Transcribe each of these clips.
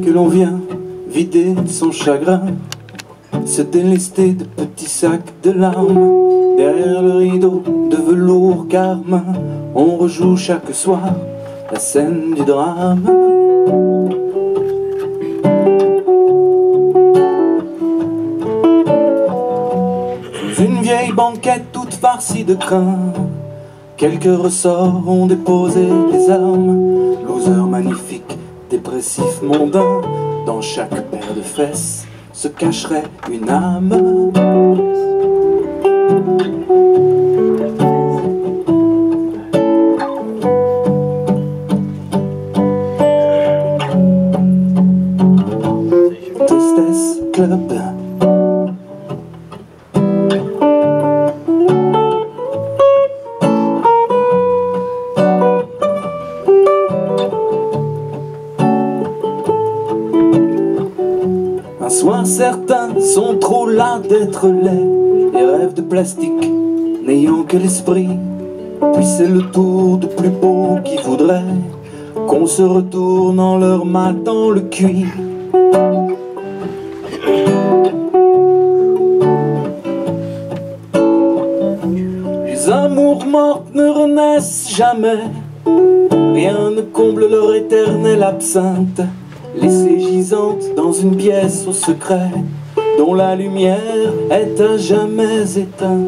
Que l'on vient vider son chagrin, se délester de petits sacs de larmes. Derrière le rideau de velours carmin, on rejoue chaque soir la scène du drame. Sous une vieille banquette toute farcie de crin, quelques ressorts ont déposé les armes. Loser magnifique, dépressif mondain, dans chaque paire de fesses se cacherait une âme. Tristesse Club. Un soir certains sont trop las d'être laids, les rêves de plastique n'ayant que l'esprit. Puis c'est le tour de plus beau qui voudrait qu'on se retourne en leur matant le cuir. Les amours mortes ne renaissent jamais, rien ne comble leur éternelle absinthe, laissée gisante dans une pièce au secret, dont la lumière est à jamais éteinte.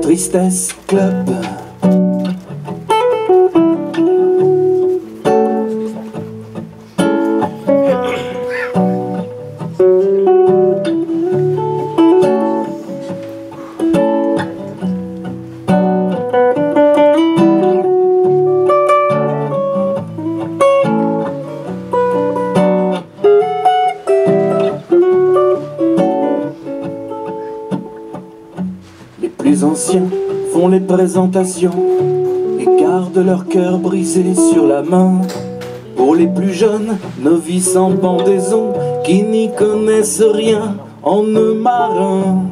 Tristesse Club. Les anciens font les présentations et gardent leur cœur brisé sur la main. Pour les plus jeunes, novices en pendaison, qui n'y connaissent rien en nœud marin.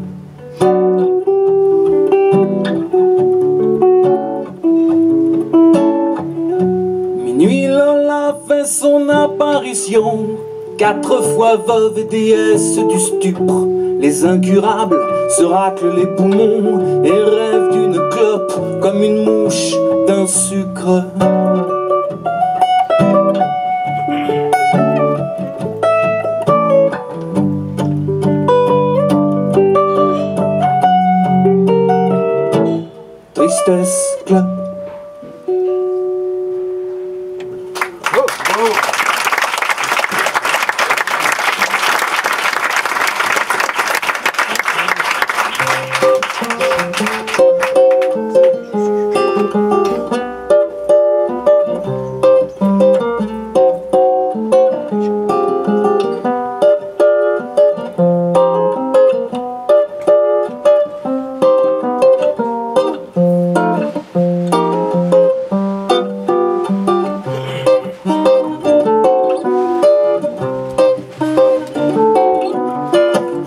Minuit, Lola fait son apparition, 4 fois veuve et déesse du stupre. Les incurables se raclent les poumons et rêvent d'une clope comme une mouche d'un sucre. Tristesse Club.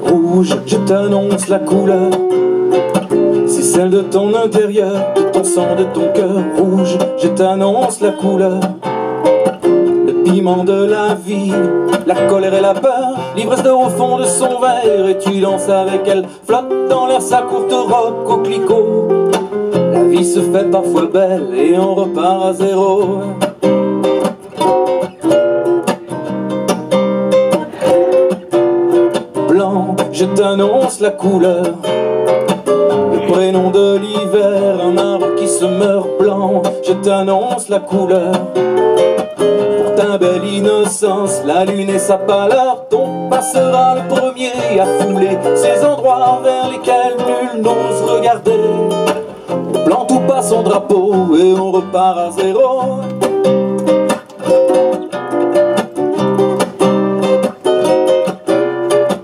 Rouge, je t'annonce la couleur, c'est celle de ton intérieur, de ton sang, de ton cœur. Rouge, je t'annonce la couleur, le piment de la vie, la colère et la peur, l'ivresse d'or au fond de son verre. Et tu danses avec elle, flotte dans l'air sa courte robe coquelicot. La vie se fait parfois belle et on repart à zéro. Blanc, je t'annonce la couleur, le prénom de l'hiver, un arbre qui se meurt. Blanc, je t'annonce la couleur, pour ta belle innocence, la lune et sa pâleur. Ton passera le premier à fouler ces endroits vers lesquels nul n'ose regarder. On plante ou pas son drapeau et on repart à zéro.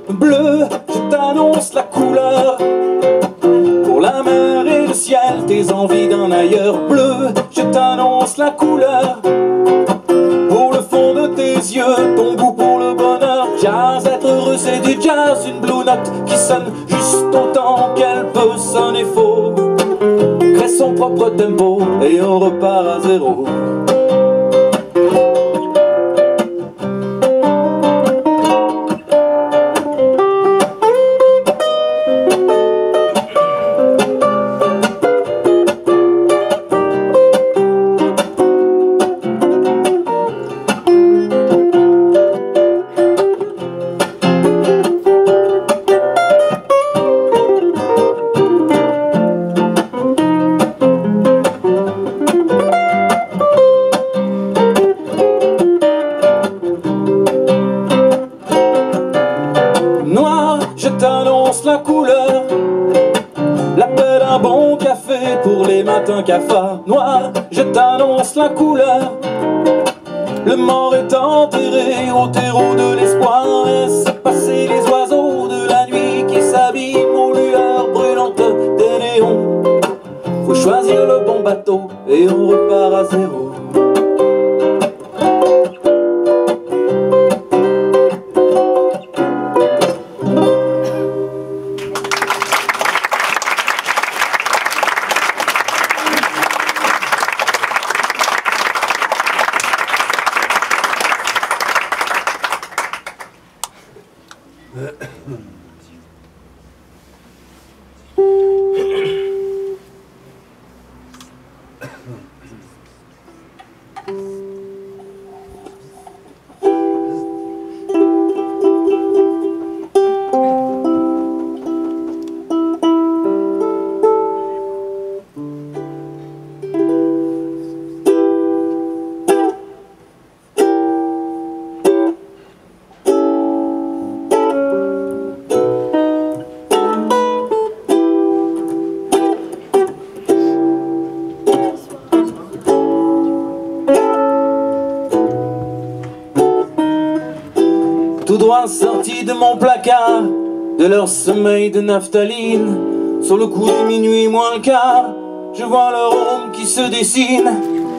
Bleu, je t'annonce la couleur. Pour la mer et le ciel, tes envies d'un ailleurs. Bleu, je t'annonce la couleur. Pour le fond de tes yeux, ton goût pour le bonheur. Jazz, être heureux c'est du jazz, une blue note qui sonne juste autant qu'elle peut sonner faux. Crée son propre tempo et on repart à zéro. Noir, je t'annonce la couleur. L'appel d'un bon café pour les matins cafards. Noir, je t'annonce la couleur. Le mort est enterré au terreau de l'espoir. Laisse passer les oiseaux de la nuit qui s'abîment aux lueurs brûlantes des néons. Faut choisir le bon bateau et on repart à zéro. Tout droit sortis de mon placard, de leur sommeil de naphtaline, sur le coup de minuit moins le quart, je vois leur ombre qui se dessine,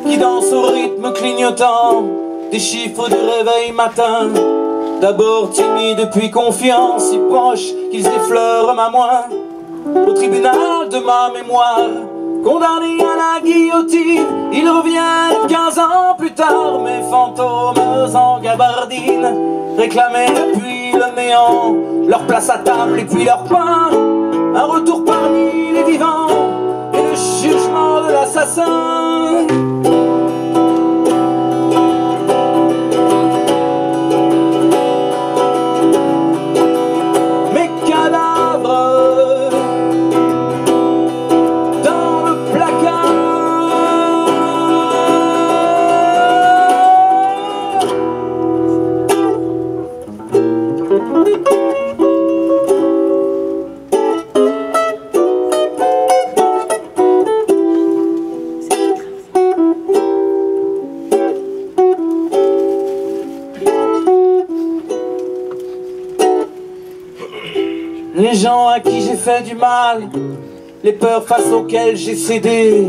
qui danse au rythme clignotant des chiffres du réveil matin. D'abord timide puis confiant, si proche qu'ils effleurent ma moelle. Au tribunal de ma mémoire, condamnés à la guillotine, ils reviennent 15 ans plus tard, mes fantômes en gabardine, réclamer depuis le néant leur place à table et puis leur pain, un retour parmi les vivants et le jugement de l'assassin. Mes cadavres dans le placard. Les gens à qui j'ai fait du mal, les peurs face auxquelles j'ai cédé,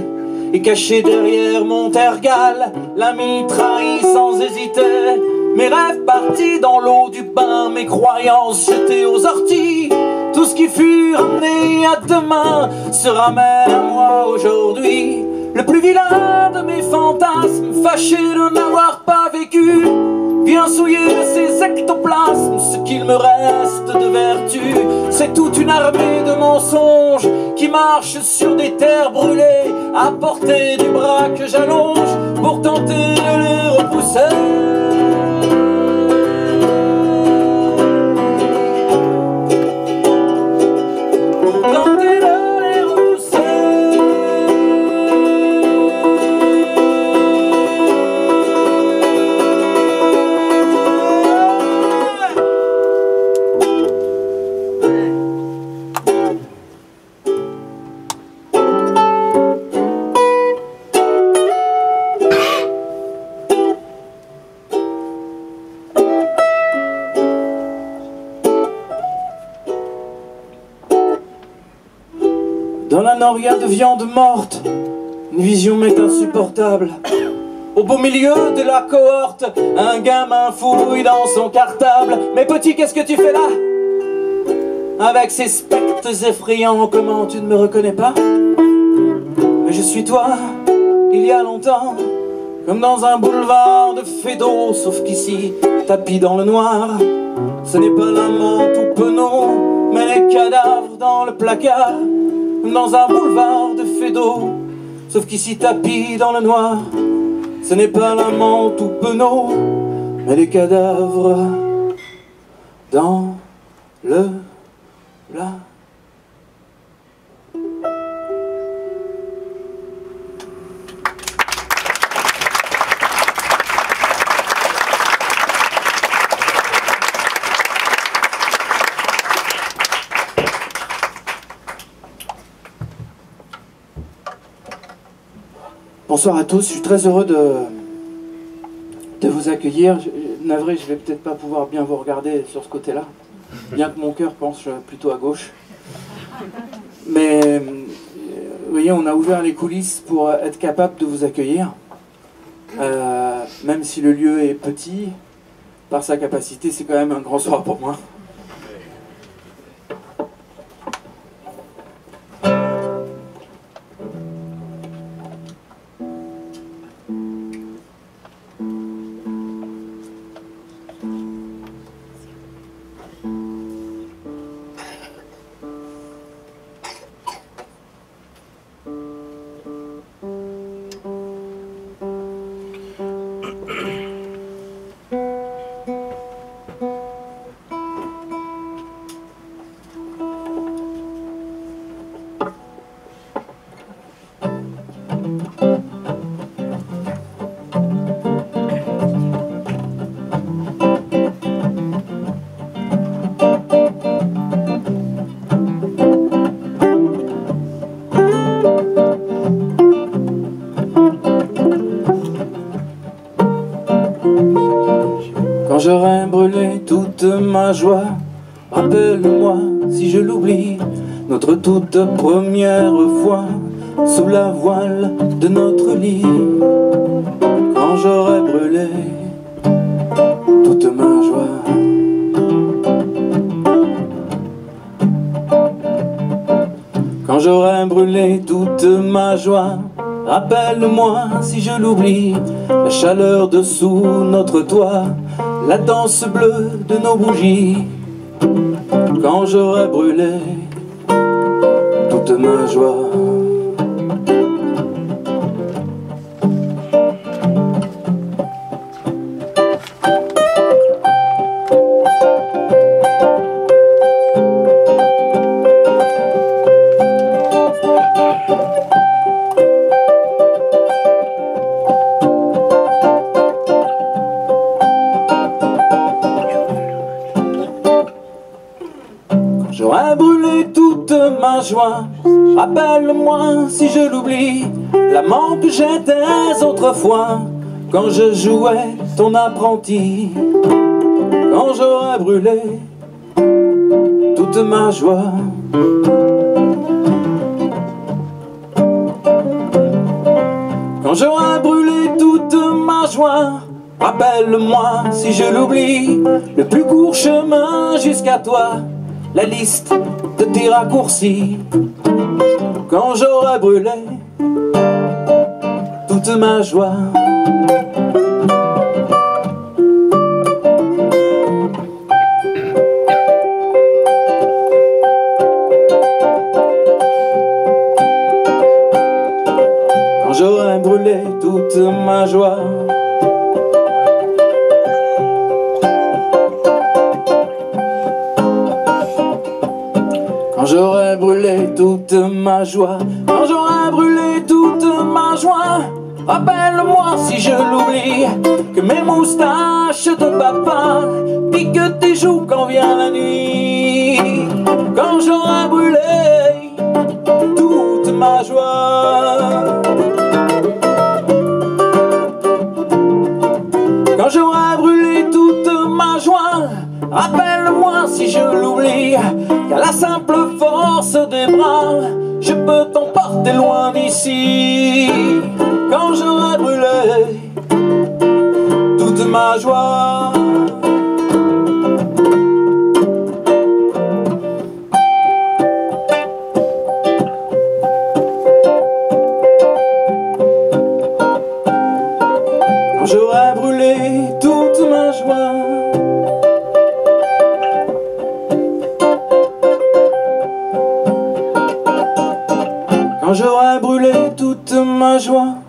et caché derrière mon tergal, l'ami trahi sans hésiter. Mes rêves partis dans l'eau du bain, mes croyances jetées aux orties. Tout ce qui fut ramené à demain se ramène à moi aujourd'hui. Le plus vilain de mes fantasmes, fâché de n'avoir pas vécu, vient souiller de ses ectoplasmes ce qu'il me reste de vertu. C'est toute une armée de mensonges qui marche sur des terres brûlées, à portée du bras que j'allonge pour tenter de les repousser. orga de viande morte, une vision m'est insupportable. Au beau milieu de la cohorte, un gamin fouille dans son cartable. Mais petit, qu'est-ce que tu fais là? Avec ces spectres effrayants, comment tu ne me reconnais pas? Mais je suis toi, il y a longtemps, comme dans un boulevard de Fédot, sauf qu'ici, tapis dans le noir, ce n'est pas l'amant tout penaud, mais les cadavres dans le placard, comme dans un boulevard de Fédot, sauf qu'ici, tapis dans le noir, ce n'est pas l'amant tout penaud, mais les cadavres dans le placard. Bonsoir à tous, je suis très heureux de vous accueillir. Navré, je vais peut-être pas pouvoir bien vous regarder sur ce côté-là, bien que mon cœur penche plutôt à gauche. Mais vous voyez, on a ouvert les coulisses pour être capable de vous accueillir. Même si le lieu est petit, par sa capacité, c'est quand même un grand soir pour moi. Quand j'aurai brûlé toute ma joie, rappelle-moi si je l'oublie, notre toute première fois sous la voile de notre lit. Quand j'aurai brûlé toute ma joie, quand j'aurai brûlé toute ma joie, rappelle-moi si je l'oublie, la chaleur dessous notre toit, la danse bleue de nos bougies. Quand j'aurai brûlé toute ma joie, j'aurais brûlé toute ma joie, rappelle-moi si je l'oublie, l'amant que j'étais autrefois, quand je jouais ton apprenti. Quand j'aurais brûlé toute ma joie, quand j'aurais brûlé toute ma joie, rappelle-moi si je l'oublie, le plus court chemin jusqu'à toi, la liste de tes raccourcis. Quand j'aurai brûlé toute ma joie, quand j'aurai brûlé toute ma joie, quand j'aurai brûlé toute ma joie, quand j'aurai brûlé toute ma joie, rappelle-moi si je l'oublie, que mes moustaches de papa piquent tes joues quand vient la nuit. Quand j'aurai brûlé toute ma joie, quand j'aurai brûlé toute ma joie, rappelle-moi si je l'oublie, qu'à la simple force des bras, je peux t'emporter vie, quand j'aurai brûlé toute ma joie. Quand j'aurai brûlé toute ma joie. Quand j'aurai brûlé toute ma joie.